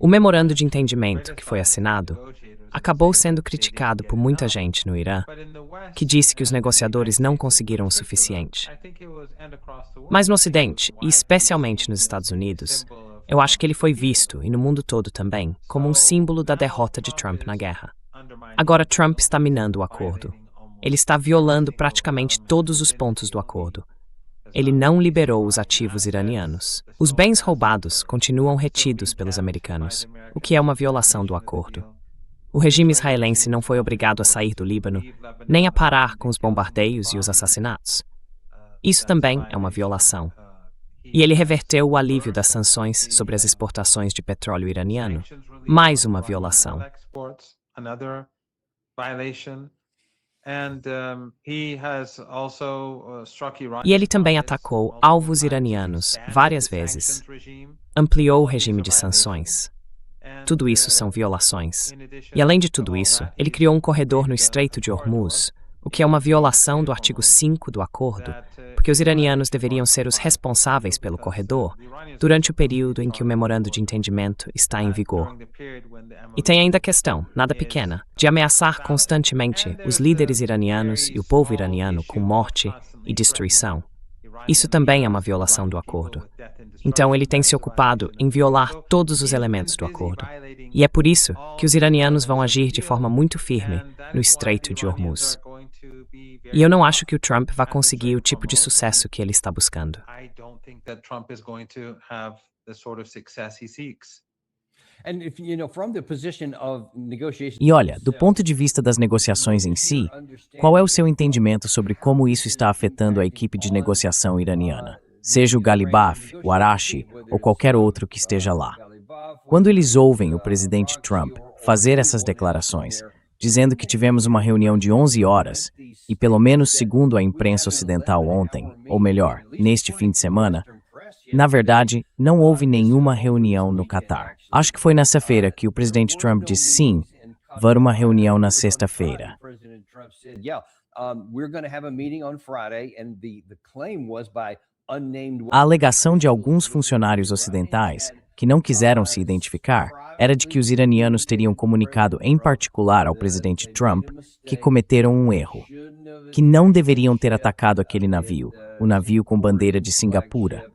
O memorando de entendimento que foi assinado acabou sendo criticado por muita gente no Irã, que disse que os negociadores não conseguiram o suficiente. Mas no Ocidente, e especialmente nos Estados Unidos, eu acho que ele foi visto, e no mundo todo também, como um símbolo da derrota de Trump na guerra. Agora Trump está minando o acordo. Ele está violando praticamente todos os pontos do acordo. Ele não liberou os ativos iranianos. Os bens roubados continuam retidos pelos americanos, o que é uma violação do acordo. O regime israelense não foi obrigado a sair do Líbano, nem a parar com os bombardeios e os assassinatos. Isso também é uma violação. E ele reverteu o alívio das sanções sobre as exportações de petróleo iraniano. Mais uma violação. E ele também atacou alvos iranianos várias vezes. Ampliou o regime de sanções. Tudo isso são violações. E além de tudo isso, ele criou um corredor no Estreito de Hormuz, o que é uma violação do artigo 5 do acordo, porque os iranianos deveriam ser os responsáveis pelo corredor durante o período em que o memorando de entendimento está em vigor. E tem ainda a questão, nada pequena, de ameaçar constantemente os líderes iranianos e o povo iraniano com morte e destruição. Isso também é uma violação do acordo. Então ele tem se ocupado em violar todos os elementos do acordo. E é por isso que os iranianos vão agir de forma muito firme no Estreito de Hormuz. E eu não acho que o Trump vai conseguir o tipo de sucesso que ele está buscando. E olha, do ponto de vista das negociações em si, qual é o seu entendimento sobre como isso está afetando a equipe de negociação iraniana? Seja o Ghalibaf, o Arashi ou qualquer outro que esteja lá. Quando eles ouvem o presidente Trump fazer essas declarações, dizendo que tivemos uma reunião de 11 horas, e pelo menos segundo a imprensa ocidental ontem, ou melhor, neste fim de semana, na verdade, não houve nenhuma reunião no Catar. Acho que foi nessa-feira que o presidente Trump disse sim, vai uma reunião na sexta-feira. A alegação de alguns funcionários ocidentais, que não quiseram se identificar, era de que os iranianos teriam comunicado em particular ao presidente Trump que cometeram um erro, que não deveriam ter atacado aquele navio, o navio com bandeira de Singapura,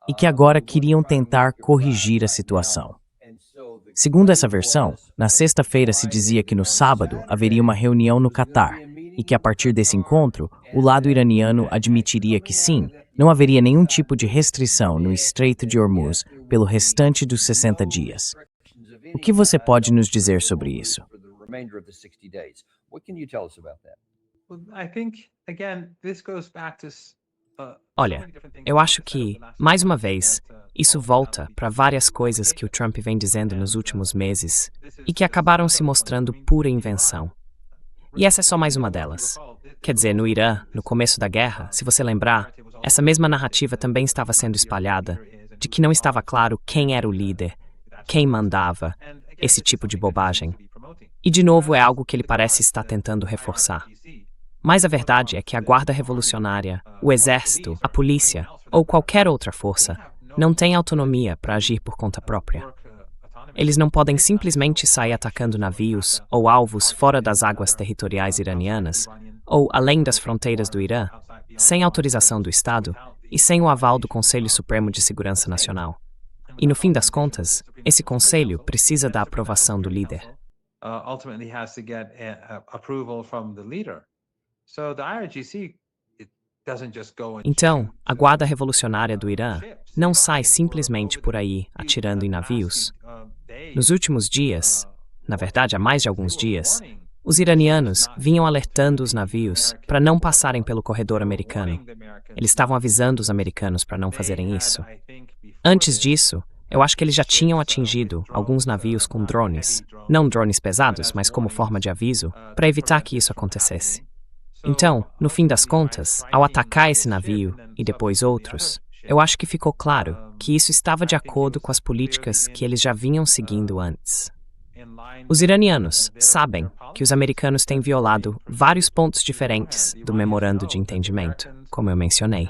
e que agora queriam tentar corrigir a situação. Segundo essa versão, na sexta-feira se dizia que no sábado haveria uma reunião no Catar, e que a partir desse encontro, o lado iraniano admitiria que sim, não haveria nenhum tipo de restrição no Estreito de Hormuz pelo restante dos 60 dias. O que você pode nos dizer sobre isso? Olha, eu acho que, mais uma vez, isso volta para várias coisas que o Trump vem dizendo nos últimos meses e que acabaram se mostrando pura invenção. E essa é só mais uma delas. Quer dizer, no Irã, no começo da guerra, se você lembrar, essa mesma narrativa também estava sendo espalhada, de que não estava claro quem era o líder, quem mandava, esse tipo de bobagem. E de novo é algo que ele parece estar tentando reforçar. Mas a verdade é que a Guarda Revolucionária, o Exército, a polícia ou qualquer outra força não tem autonomia para agir por conta própria. Eles não podem simplesmente sair atacando navios ou alvos fora das águas territoriais iranianas ou além das fronteiras do Irã, sem autorização do Estado e sem o aval do Conselho Supremo de Segurança Nacional. E no fim das contas, esse conselho precisa da aprovação do líder. Então, a Guarda Revolucionária do Irã não sai simplesmente por aí atirando em navios. Nos últimos dias, na verdade há mais de alguns dias, os iranianos vinham alertando os navios para não passarem pelo corredor americano. Eles estavam avisando os americanos para não fazerem isso. Antes disso, eu acho que eles já tinham atingido alguns navios com drones, não drones pesados, mas como forma de aviso, para evitar que isso acontecesse. Então, no fim das contas, ao atacar esse navio e depois outros, eu acho que ficou claro que isso estava de acordo com as políticas que eles já vinham seguindo antes. Os iranianos sabem que os americanos têm violado vários pontos diferentes do memorando de entendimento, como eu mencionei.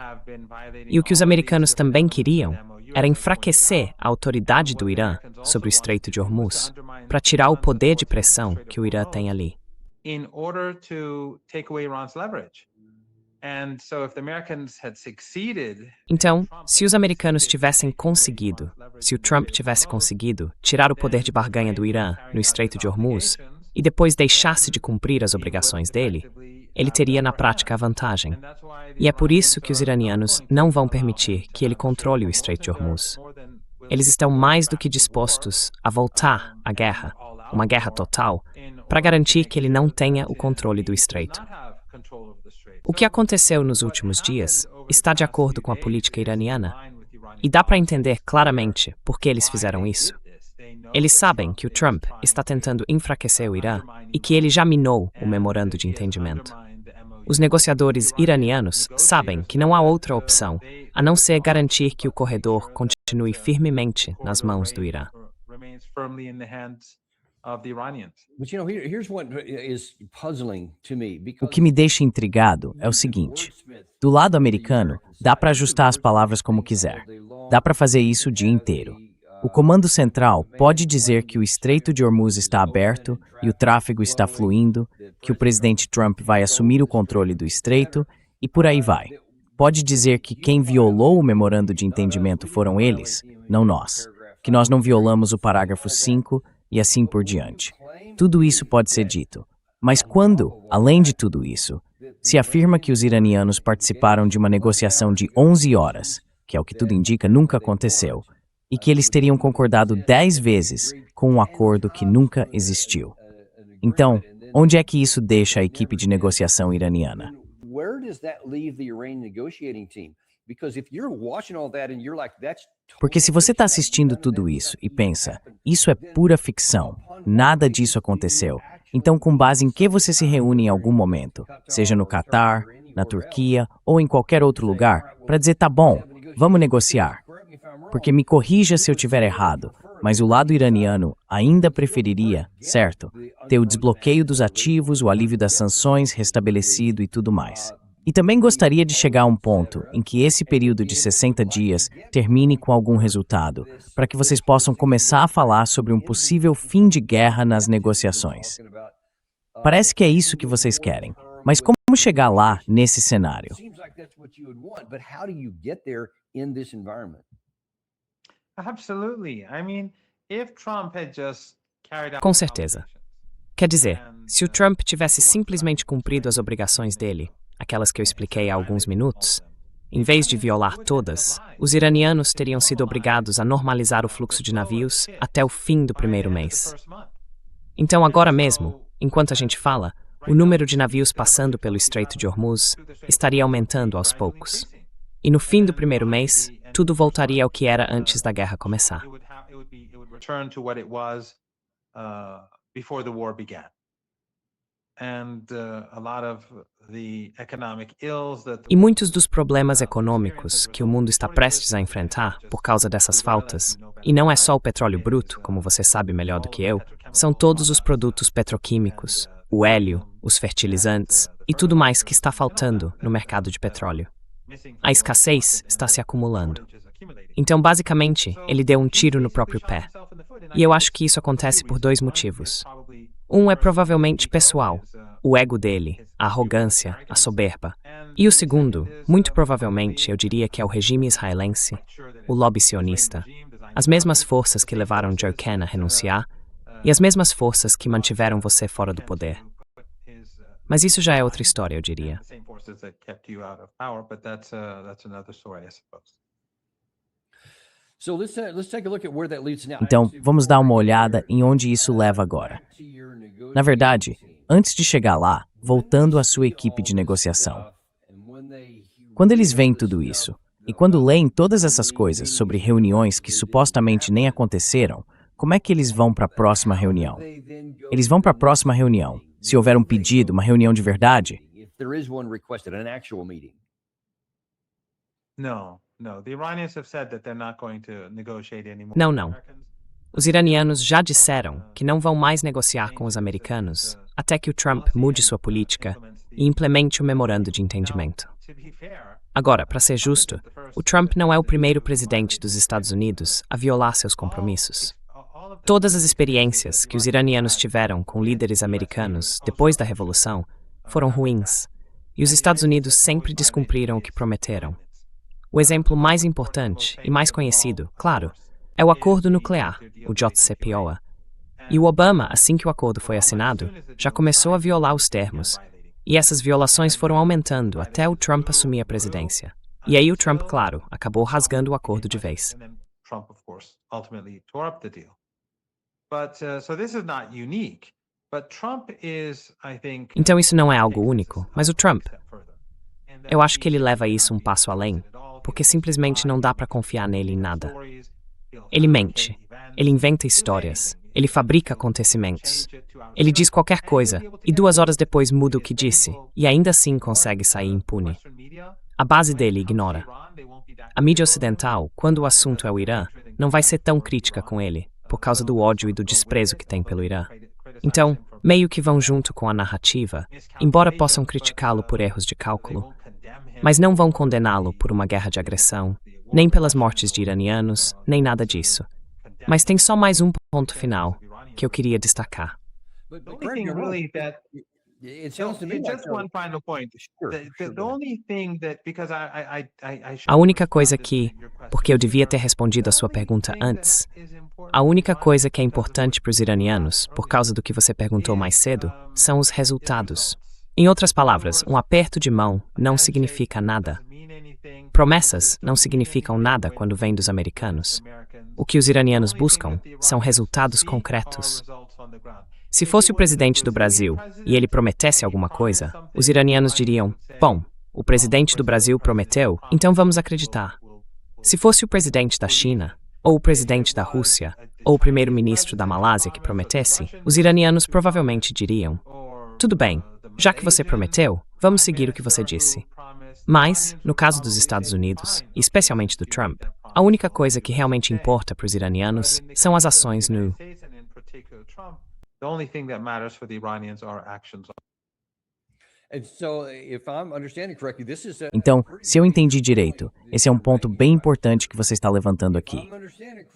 E o que os americanos também queriam era enfraquecer a autoridade do Irã sobre o Estreito de Hormuz, para tirar o poder de pressão que o Irã tem ali. in order to take away Iran's leverage. And so if the Americans had succeeded, Então, se os americanos tivessem conseguido, se o Trump tivesse conseguido tirar o poder de barganha do Irã no Estreito de Hormuz e depois deixasse de cumprir as obrigações dele, ele teria na prática a vantagem. E é por isso que os iranianos não vão permitir que ele controle o Estreito de Hormuz. Eles estão mais do que dispostos a voltar à guerra, uma guerra total, para garantir que ele não tenha o controle do estreito. O que aconteceu nos últimos dias está de acordo com a política iraniana, e dá para entender claramente por que eles fizeram isso. Eles sabem que o Trump está tentando enfraquecer o Irã e que ele já minou o memorando de entendimento. Os negociadores iranianos sabem que não há outra opção a não ser garantir que o corredor continue firmemente nas mãos do Irã. O que me deixa intrigado é o seguinte: do lado americano, dá para ajustar as palavras como quiser. Dá para fazer isso o dia inteiro. O Comando Central pode dizer que o Estreito de Hormuz está aberto e o tráfego está fluindo, que o presidente Trump vai assumir o controle do estreito e por aí vai. Pode dizer que quem violou o memorando de entendimento foram eles, não nós. Que nós não violamos o parágrafo 5 e assim por diante. Tudo isso pode ser dito. Mas quando, além de tudo isso, se afirma que os iranianos participaram de uma negociação de 11 horas, que é o que tudo indica nunca aconteceu, e que eles teriam concordado 10 vezes com um acordo que nunca existiu. Então, onde é que isso deixa a equipe de negociação iraniana? Porque se você está assistindo tudo isso e pensa, isso é pura ficção, nada disso aconteceu, então com base em que você se reúne em algum momento, seja no Catar, na Turquia ou em qualquer outro lugar, para dizer, tá bom, vamos negociar? Porque me corrija se eu estiver errado, mas o lado iraniano ainda preferiria, certo, ter o desbloqueio dos ativos, o alívio das sanções restabelecido e tudo mais. E também gostaria de chegar a um ponto em que esse período de 60 dias termine com algum resultado, para que vocês possam começar a falar sobre um possível fim de guerra nas negociações. Parece que é isso que vocês querem, mas como chegar lá nesse cenário? Com certeza. Quer dizer, se o Trump tivesse simplesmente cumprido as obrigações dele, aquelas que eu expliquei há alguns minutos, em vez de violar todas, os iranianos teriam sido obrigados a normalizar o fluxo de navios até o fim do primeiro mês. Então, agora mesmo, enquanto a gente fala, o número de navios passando pelo Estreito de Hormuz estaria aumentando aos poucos. E no fim do primeiro mês, tudo voltaria ao que era antes da guerra começar. E muitos dos problemas econômicos que o mundo está prestes a enfrentar por causa dessas faltas, e não é só o petróleo bruto, como você sabe melhor do que eu, são todos os produtos petroquímicos, o hélio, os fertilizantes e tudo mais que está faltando no mercado de petróleo. A escassez está se acumulando. Então, basicamente, ele deu um tiro no próprio pé. E eu acho que isso acontece por dois motivos. Um é provavelmente pessoal, o ego dele, a arrogância, a soberba. E o segundo, muito provavelmente, eu diria que é o regime israelense, o lobby sionista, as mesmas forças que levaram Joe Khan a renunciar e as mesmas forças que mantiveram você fora do poder. Mas isso já é outra história, eu diria. Então, vamos dar uma olhada em onde isso leva agora. Na verdade, antes de chegar lá, voltando à sua equipe de negociação. Quando eles veem tudo isso, e quando leem todas essas coisas sobre reuniões que supostamente nem aconteceram, como é que eles vão para a próxima reunião? Eles vão para a próxima reunião, se houver um pedido, uma reunião de verdade? Não. Os iranianos já disseram que não vão mais negociar com os americanos até que o Trump mude sua política e implemente o memorando de entendimento. Agora, para ser justo, o Trump não é o primeiro presidente dos Estados Unidos a violar seus compromissos. Todas as experiências que os iranianos tiveram com líderes americanos depois da Revolução foram ruins, e os Estados Unidos sempre descumpriram o que prometeram. O exemplo mais importante e mais conhecido, claro, é o acordo nuclear, o JCPOA. E o Obama, assim que o acordo foi assinado, já começou a violar os termos, e essas violações foram aumentando até o Trump assumir a presidência. E aí o Trump, claro, acabou rasgando o acordo de vez. Então isso não é algo único, mas o Trump, eu acho que ele leva isso um passo além, porque simplesmente não dá para confiar nele em nada. Ele mente, ele inventa histórias, ele fabrica acontecimentos. Ele diz qualquer coisa e 2 horas depois muda o que disse e ainda assim consegue sair impune. A base dele ignora. A mídia ocidental, quando o assunto é o Irã, não vai ser tão crítica com ele, por causa do ódio e do desprezo que tem pelo Irã. Então, meio que vão junto com a narrativa, embora possam criticá-lo por erros de cálculo, mas não vão condená-lo por uma guerra de agressão, nem pelas mortes de iranianos, nem nada disso. Mas tem só mais um ponto final que eu queria destacar. A única coisa que, porque eu devia ter respondido a sua pergunta antes, a única coisa que é importante para os iranianos, por causa do que você perguntou mais cedo, são os resultados. Em outras palavras, um aperto de mão não significa nada. Promessas não significam nada quando vêm dos americanos. O que os iranianos buscam são resultados concretos. Se fosse o presidente do Brasil e ele prometesse alguma coisa, os iranianos diriam: bom, o presidente do Brasil prometeu, então vamos acreditar. Se fosse o presidente da China, ou o presidente da Rússia, ou o primeiro-ministro da Malásia que prometesse, os iranianos provavelmente diriam: tudo bem, já que você prometeu, vamos seguir o que você disse. Mas, no caso dos Estados Unidos, e especialmente do Trump, a única coisa que realmente importa para os iranianos são as ações no. Então, se eu entendi direito, esse é um ponto bem importante que você está levantando aqui.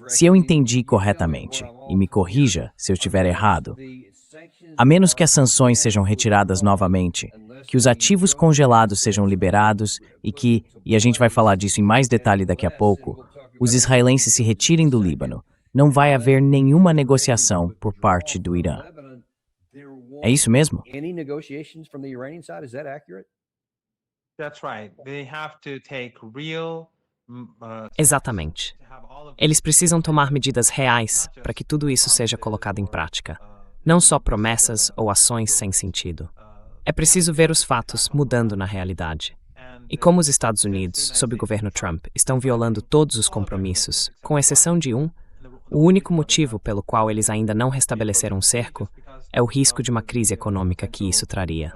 Se eu entendi corretamente, e me corrija se eu estiver errado, a menos que as sanções sejam retiradas novamente, que os ativos congelados sejam liberados e a gente vai falar disso em mais detalhe daqui a pouco, os israelenses se retirem do Líbano, não vai haver nenhuma negociação por parte do Irã. É isso mesmo? Exatamente. Eles precisam tomar medidas reais para que tudo isso seja colocado em prática. Não só promessas ou ações sem sentido. É preciso ver os fatos mudando na realidade. E como os Estados Unidos, sob o governo Trump, estão violando todos os compromissos, com exceção de um, o único motivo pelo qual eles ainda não restabeleceram um cerco é o risco de uma crise econômica que isso traria.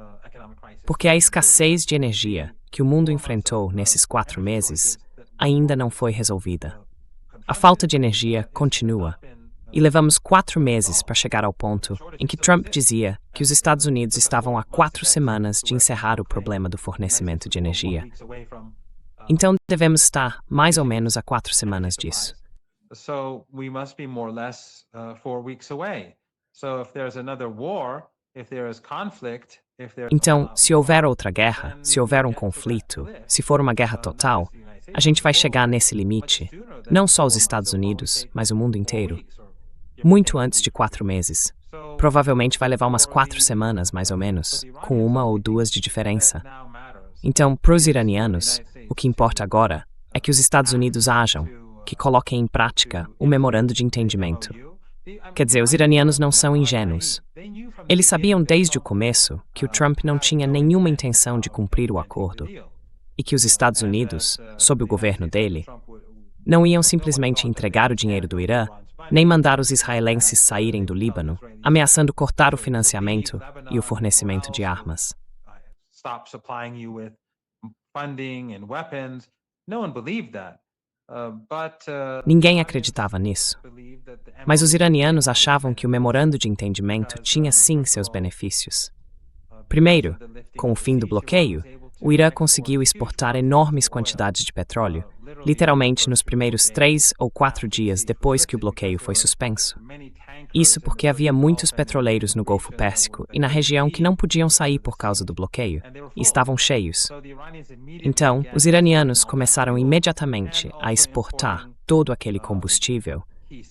Porque a escassez de energia que o mundo enfrentou nesses 4 meses ainda não foi resolvida. A falta de energia continua. E levamos 4 meses para chegar ao ponto em que Trump dizia que os Estados Unidos estavam há 4 semanas de encerrar o problema do fornecimento de energia. Então devemos estar mais ou menos a 4 semanas disso. Então, se houver outra guerra, se houver um conflito, se for uma guerra total, a gente vai chegar nesse limite, não só os Estados Unidos, mas o mundo inteiro. Muito antes de 4 meses. Provavelmente vai levar umas 4 semanas, mais ou menos, com 1 ou 2 de diferença. Então, para os iranianos, o que importa agora é que os Estados Unidos ajam, que coloquem em prática o memorando de entendimento. Quer dizer, os iranianos não são ingênuos. Eles sabiam desde o começo que o Trump não tinha nenhuma intenção de cumprir o acordo e que os Estados Unidos, sob o governo dele, não iam simplesmente entregar o dinheiro do Irã, nem mandar os israelenses saírem do Líbano, ameaçando cortar o financiamento e o fornecimento de armas. Ninguém acreditava nisso. Mas os iranianos achavam que o memorando de entendimento tinha sim seus benefícios. Primeiro, com o fim do bloqueio, o Irã conseguiu exportar enormes quantidades de petróleo, literalmente nos primeiros 3 ou 4 dias depois que o bloqueio foi suspenso. Isso porque havia muitos petroleiros no Golfo Pérsico e na região que não podiam sair por causa do bloqueio, e estavam cheios. Então, os iranianos começaram imediatamente a exportar todo aquele combustível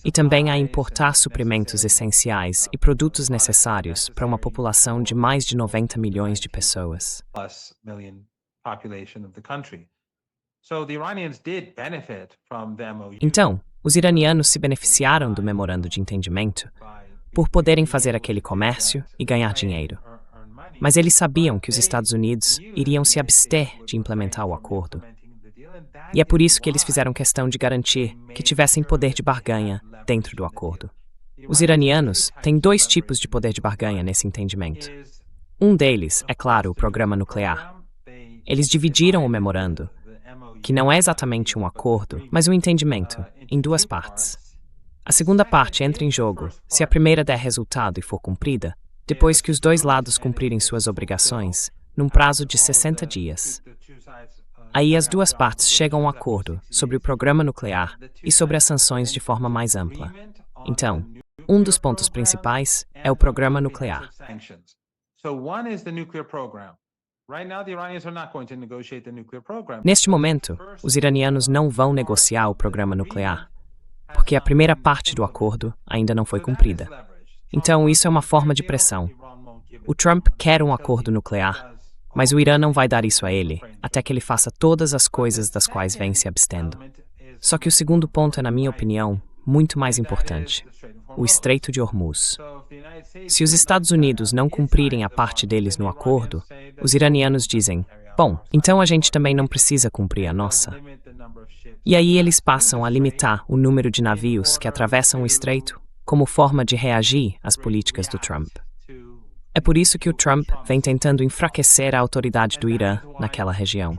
e também a importar suprimentos essenciais e produtos necessários para uma população de mais de 90 milhões de pessoas. Então, os iranianos se beneficiaram do memorando de entendimento por poderem fazer aquele comércio e ganhar dinheiro. Mas eles sabiam que os Estados Unidos iriam se abster de implementar o acordo. E é por isso que eles fizeram questão de garantir que tivessem poder de barganha dentro do acordo. Os iranianos têm 2 tipos de poder de barganha nesse entendimento. Um deles, é claro, o programa nuclear. Eles dividiram o memorando, que não é exatamente um acordo, mas um entendimento, em 2 partes. A segunda parte entra em jogo se a primeira der resultado e for cumprida, depois que os 2 lados cumprirem suas obrigações, num prazo de 60 dias. Aí as 2 partes chegam a um acordo sobre o programa nuclear e sobre as sanções de forma mais ampla. Então, um dos pontos principais é o programa nuclear. Neste momento, os iranianos não vão negociar o programa nuclear, porque a primeira parte do acordo ainda não foi cumprida. Então, isso é uma forma de pressão. O Trump quer um acordo nuclear, mas o Irã não vai dar isso a ele, até que ele faça todas as coisas das quais vem se abstendo. Só que o segundo ponto é, na minha opinião, muito mais importante: o Estreito de Hormuz. Se os Estados Unidos não cumprirem a parte deles no acordo, os iranianos dizem, bom, então a gente também não precisa cumprir a nossa. E aí eles passam a limitar o número de navios que atravessam o estreito como forma de reagir às políticas do Trump. É por isso que o Trump vem tentando enfraquecer a autoridade do Irã naquela região.